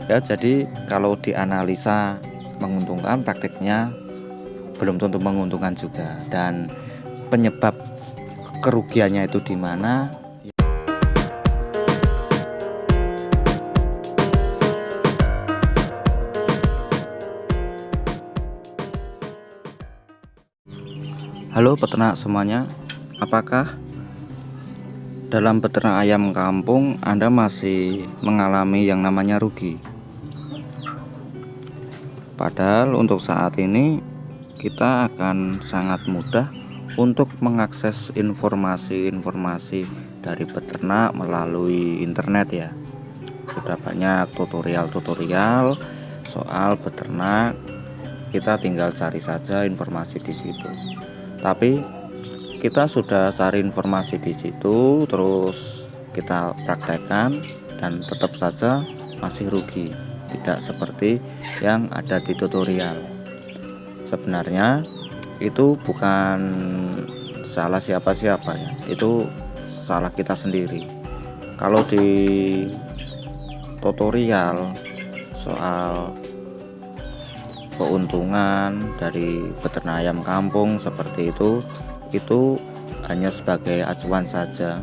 Ya, jadi kalau dianalisa menguntungkan, praktiknya belum tentu menguntungkan juga, dan penyebab kerugiannya itu di mana. Halo peternak semuanya, apakah dalam beternak ayam kampung Anda masih mengalami yang namanya rugi? Padahal untuk saat ini kita akan sangat mudah untuk mengakses informasi-informasi dari peternak melalui internet ya. Sudah banyak tutorial-tutorial soal beternak, kita tinggal cari saja informasi di situ. Tapi kita sudah cari informasi di situ, terus kita praktekkan, dan tetap saja masih rugi. Tidak seperti yang ada di tutorial. Sebenarnya itu bukan salah siapa-siapa ya, itu salah kita sendiri. Kalau di tutorial soal keuntungan dari beternak ayam kampung seperti itu hanya sebagai acuan saja.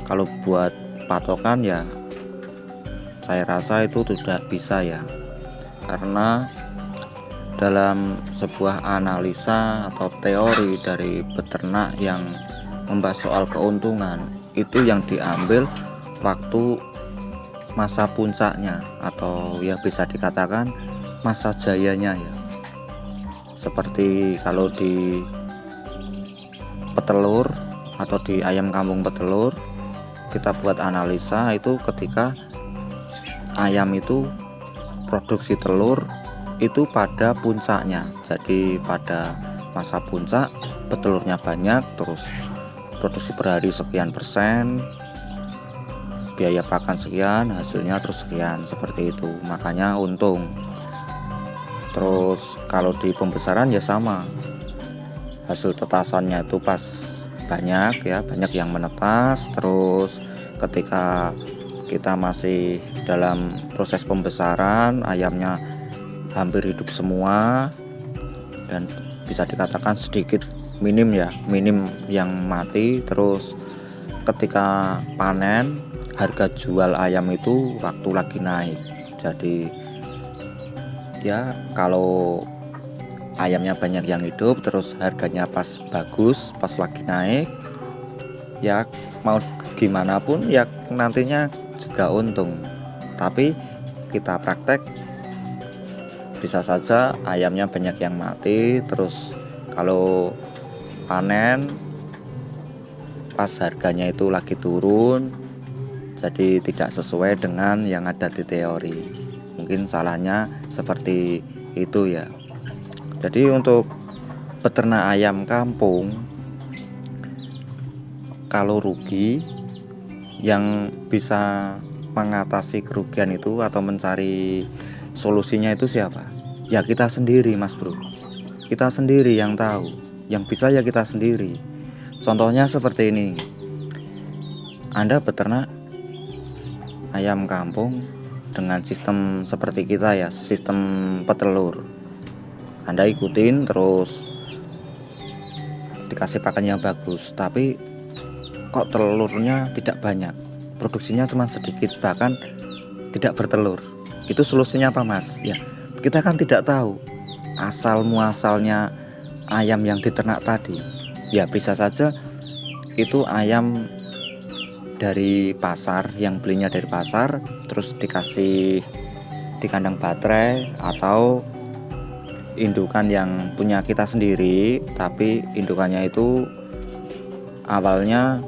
Kalau buat patokan ya saya rasa itu tidak bisa ya, karena dalam sebuah analisa atau teori dari beternak yang membahas soal keuntungan, itu yang diambil waktu masa puncaknya, atau ya bisa dikatakan masa jayanya ya. Seperti kalau di petelur atau di ayam kampung petelur, kita buat analisa itu ketika ayam itu produksi telur itu pada puncaknya. Jadi pada masa puncak petelurnya banyak, terus produksi per hari sekian persen, biaya pakan sekian, hasilnya terus sekian, seperti itu, makanya untung. Terus kalau di pembesaran ya sama, hasil tetasannya itu pas banyak ya, banyak yang menetas. Terus ketika kita masih dalam proses pembesaran, ayamnya hampir hidup semua, dan bisa dikatakan sedikit minim ya, minim yang mati. Terus ketika panen, harga jual ayam itu waktu lagi naik. Jadi ya kalau ayamnya banyak yang hidup, terus harganya pas bagus, pas lagi naik, ya mau gimana pun ya nantinya juga untung. Tapi kita praktek bisa saja ayamnya banyak yang mati. Terus kalau panen pas harganya itu lagi turun, jadi tidak sesuai dengan yang ada di teori. Mungkin salahnya seperti itu ya. Jadi untuk beternak ayam kampung, kalau rugi, yang bisa mengatasi kerugian itu atau mencari solusinya itu siapa? Ya kita sendiri mas bro. Kita sendiri yang tahu, yang bisa ya kita sendiri. Contohnya seperti ini, Anda beternak ayam kampung dengan sistem seperti kita ya, sistem petelur. Anda ikutin, terus dikasih pakan yang bagus, tapi kok telurnya tidak banyak, produksinya cuma sedikit, bahkan tidak bertelur. Itu solusinya apa mas? Ya kita kan tidak tahu asal muasalnya ayam yang diternak tadi. Ya bisa saja itu ayam dari pasar, yang belinya dari pasar, terus dikasih di kandang baterai, atau indukan yang punya kita sendiri, tapi indukannya itu awalnya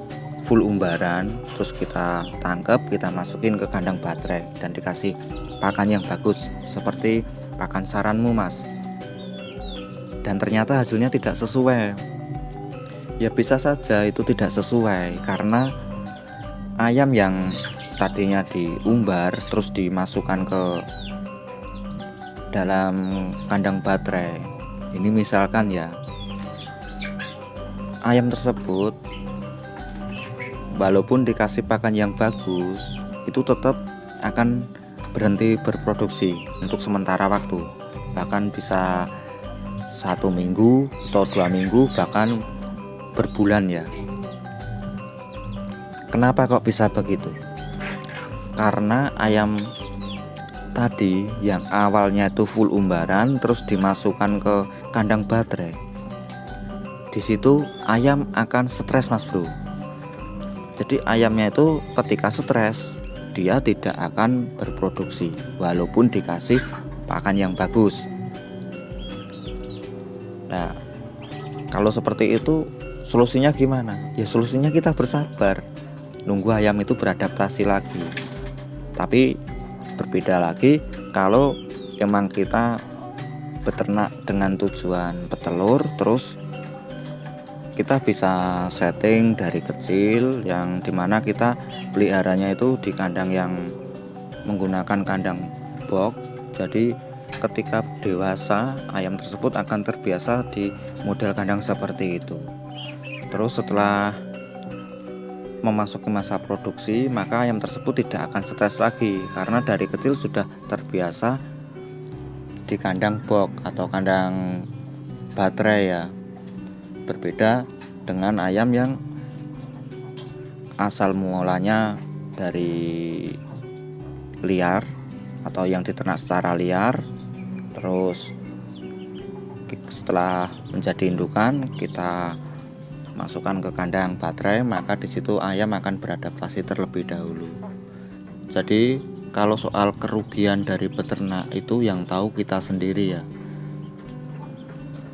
full umbaran, terus kita tangkap, kita masukin ke kandang baterai dan dikasih pakan yang bagus seperti pakan saranmu mas, dan ternyata hasilnya tidak sesuai. Ya bisa saja itu tidak sesuai karena ayam yang tadinya diumbar terus dimasukkan ke dalam kandang baterai ini, misalkan ya, ayam tersebut walaupun dikasih pakan yang bagus, itu tetap akan berhenti berproduksi untuk sementara waktu, bahkan bisa 1 minggu atau 2 minggu, bahkan berbulan ya. Kenapa kok bisa begitu? Karena ayam tadi yang awalnya itu full umbaran terus dimasukkan ke kandang baterai, di situ ayam akan stres mas bro. Jadi ayamnya itu ketika stres dia tidak akan berproduksi walaupun dikasih pakan yang bagus. Nah kalau seperti itu solusinya gimana? Ya solusinya kita bersabar, nunggu ayam itu beradaptasi lagi. Tapi berbeda lagi kalau emang kita beternak dengan tujuan petelur, terus kita bisa setting dari kecil yang dimana kita peliharanya itu di kandang yang menggunakan kandang box. Jadi ketika dewasa ayam tersebut akan terbiasa di model kandang seperti itu. Terus setelah memasuki masa produksi, maka ayam tersebut tidak akan stres lagi karena dari kecil sudah terbiasa di kandang box atau kandang baterai ya. Berbeda dengan ayam yang asal mulanya dari liar atau yang diternak secara liar, terus setelah menjadi indukan kita masukkan ke kandang baterai, maka di situ ayam akan beradaptasi terlebih dahulu. Jadi kalau soal kerugian dari peternak itu yang tahu kita sendiri ya.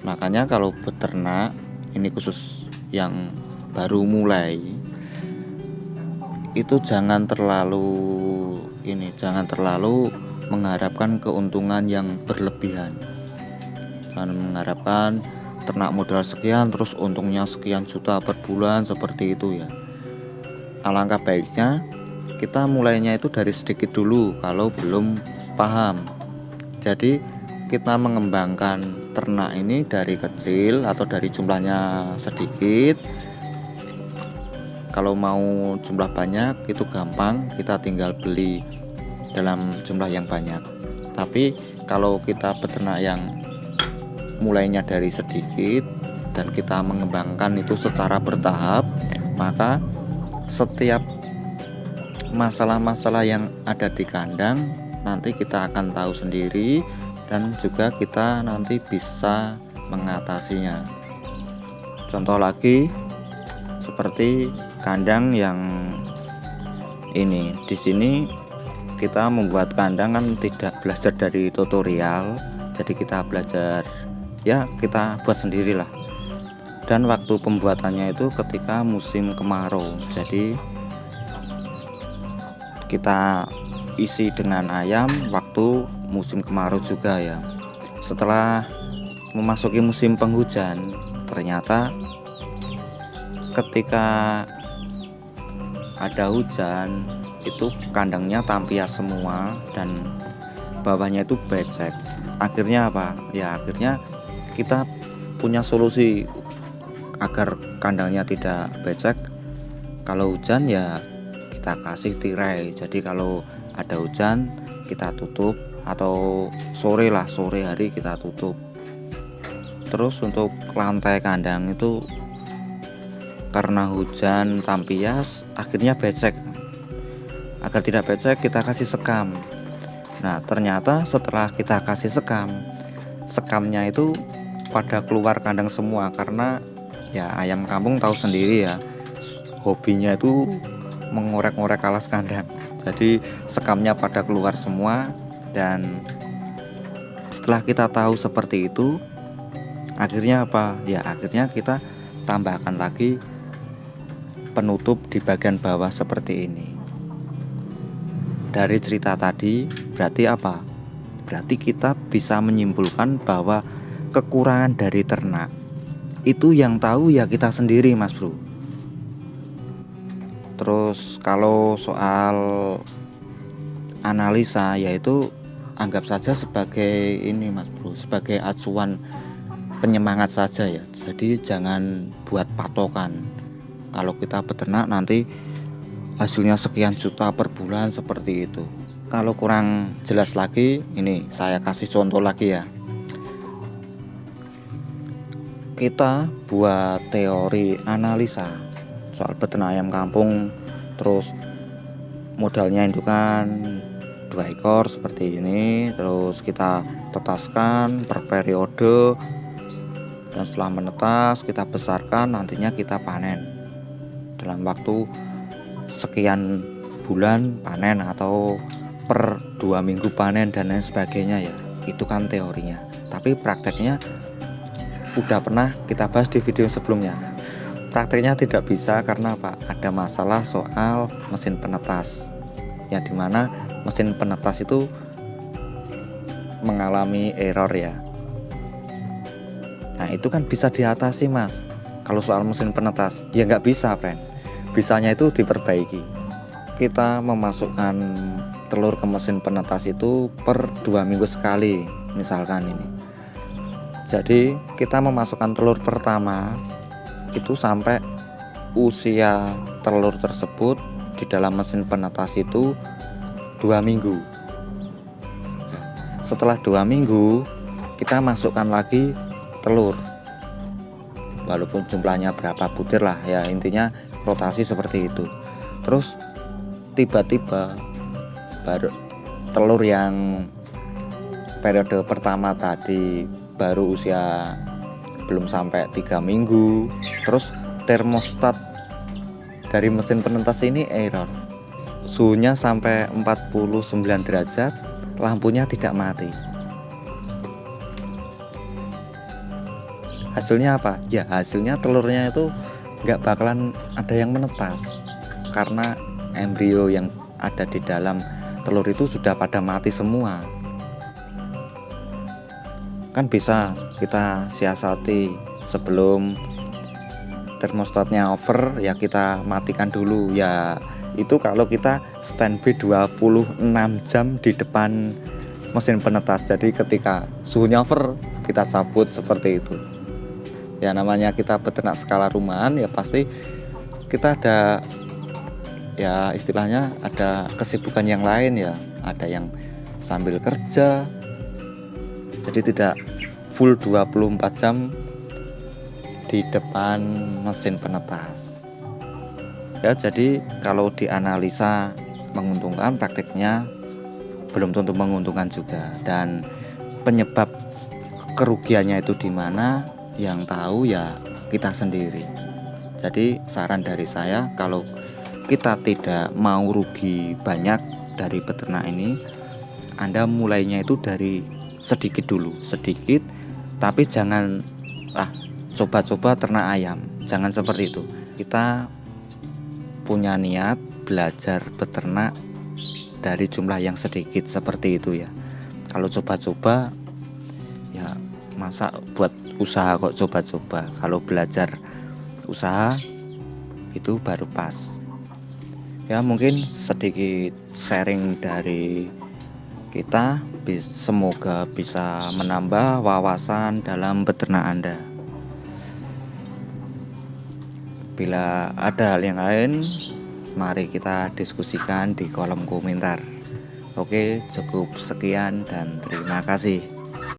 Makanya kalau peternak ini khusus yang baru mulai itu jangan terlalu mengharapkan keuntungan yang berlebihan. Jangan mengharapkan ternak modal sekian terus untungnya sekian juta per bulan seperti itu ya. Alangkah baiknya kita mulainya itu dari sedikit dulu kalau belum paham. Jadi kita mengembangkan ternak ini dari kecil atau dari jumlahnya sedikit. Kalau mau jumlah banyak itu gampang, kita tinggal beli dalam jumlah yang banyak. Tapi kalau kita peternak yang mulainya dari sedikit dan kita mengembangkan itu secara bertahap, maka setiap masalah-masalah yang ada di kandang nanti kita akan tahu sendiri dan juga kita nanti bisa mengatasinya. Contoh lagi seperti kandang yang ini, di sini kita membuat kandang kan tidak belajar dari tutorial, jadi kita belajar ya kita buat sendirilah. Dan waktu pembuatannya itu ketika musim kemarau, jadi kita isi dengan ayam waktu musim kemarau juga ya. Setelah memasuki musim penghujan, ternyata ketika ada hujan itu kandangnya tampias semua dan bawahnya itu becek. Akhirnya apa ya, akhirnya kita punya solusi agar kandangnya tidak becek. Kalau hujan ya kita kasih tirai, jadi kalau ada hujan kita tutup, atau sore hari kita tutup. Terus untuk lantai kandang itu karena hujan tampias akhirnya becek. Agar tidak becek kita kasih sekam. Nah ternyata setelah kita kasih sekam, sekamnya itu pada keluar kandang semua, karena ya ayam kampung tahu sendiri ya, hobinya itu mengorek-ngorek alas kandang. Jadi sekamnya pada keluar semua. Dan setelah kita tahu seperti itu, akhirnya apa ya, akhirnya kita tambahkan lagi penutup di bagian bawah seperti ini. Dari cerita tadi berarti apa? Berarti kita bisa menyimpulkan bahwa kekurangan dari ternak itu yang tahu ya kita sendiri mas bro. Terus kalau soal analisa, yaitu anggap saja sebagai ini mas bro, sebagai acuan penyemangat saja ya. Jadi jangan buat patokan kalau kita beternak nanti hasilnya sekian juta per bulan seperti itu. kalau kurang jelas lagi, ini saya kasih contoh lagi ya. Kita buat teori analisa soal beternak ayam kampung, terus modalnya indukan 2 ekor seperti ini, terus kita tetaskan per periode, dan setelah menetas kita besarkan, nantinya kita panen dalam waktu sekian bulan panen atau per 2 minggu panen dan lain sebagainya ya. Itu kan teorinya, tapi prakteknya udah pernah kita bahas di video sebelumnya. Prakteknya tidak bisa karena apa? Ada masalah soal mesin penetas, yang dimana mesin penetas itu mengalami error ya. Nah itu kan bisa diatasi mas. Kalau soal mesin penetas ya nggak bisa friend. Bisanya itu diperbaiki. Kita memasukkan telur ke mesin penetas itu per 2 minggu sekali misalkan ini. Jadi kita memasukkan telur pertama itu sampai usia telur tersebut di dalam mesin penetas itu 2 minggu. Setelah 2 minggu kita masukkan lagi telur, walaupun jumlahnya berapa butir lah ya, intinya rotasi seperti itu. Terus tiba-tiba baru telur yang periode pertama tadi baru usia belum sampai 3 minggu, terus termostat dari mesin penetas ini error, suhunya sampai 49 derajat, lampunya tidak mati. Hasilnya apa? Ya hasilnya telurnya itu nggak bakalan ada yang menetas, karena embrio yang ada di dalam telur itu sudah pada mati semua. Kan bisa kita siasati sebelum termostatnya over ya, kita matikan dulu ya. Itu kalau kita standby 26 jam di depan mesin penetas. Jadi ketika suhunya over kita cabut seperti itu ya. Namanya kita peternak skala rumahan ya, pasti kita ada ya, istilahnya ada kesibukan yang lain ya, ada yang sambil kerja, jadi tidak full 24 jam di depan mesin penetas ya. Jadi kalau dianalisa menguntungkan, praktiknya belum tentu menguntungkan juga, dan penyebab kerugiannya itu di mana, yang tahu ya kita sendiri. Jadi saran dari saya, kalau kita tidak mau rugi banyak dari peternak ini, Anda mulainya itu dari sedikit dulu, sedikit, tapi jangan coba-coba ternak ayam, jangan seperti itu. Kita punya niat belajar beternak dari jumlah yang sedikit seperti itu ya. Kalau coba-coba ya, masa buat usaha kok coba-coba. Kalau belajar usaha itu baru pas ya. Mungkin sedikit sharing dari kita, semoga bisa menambah wawasan dalam beternak Anda. Bila ada hal yang lain, mari kita diskusikan di kolom komentar. Oke, cukup sekian dan terima kasih.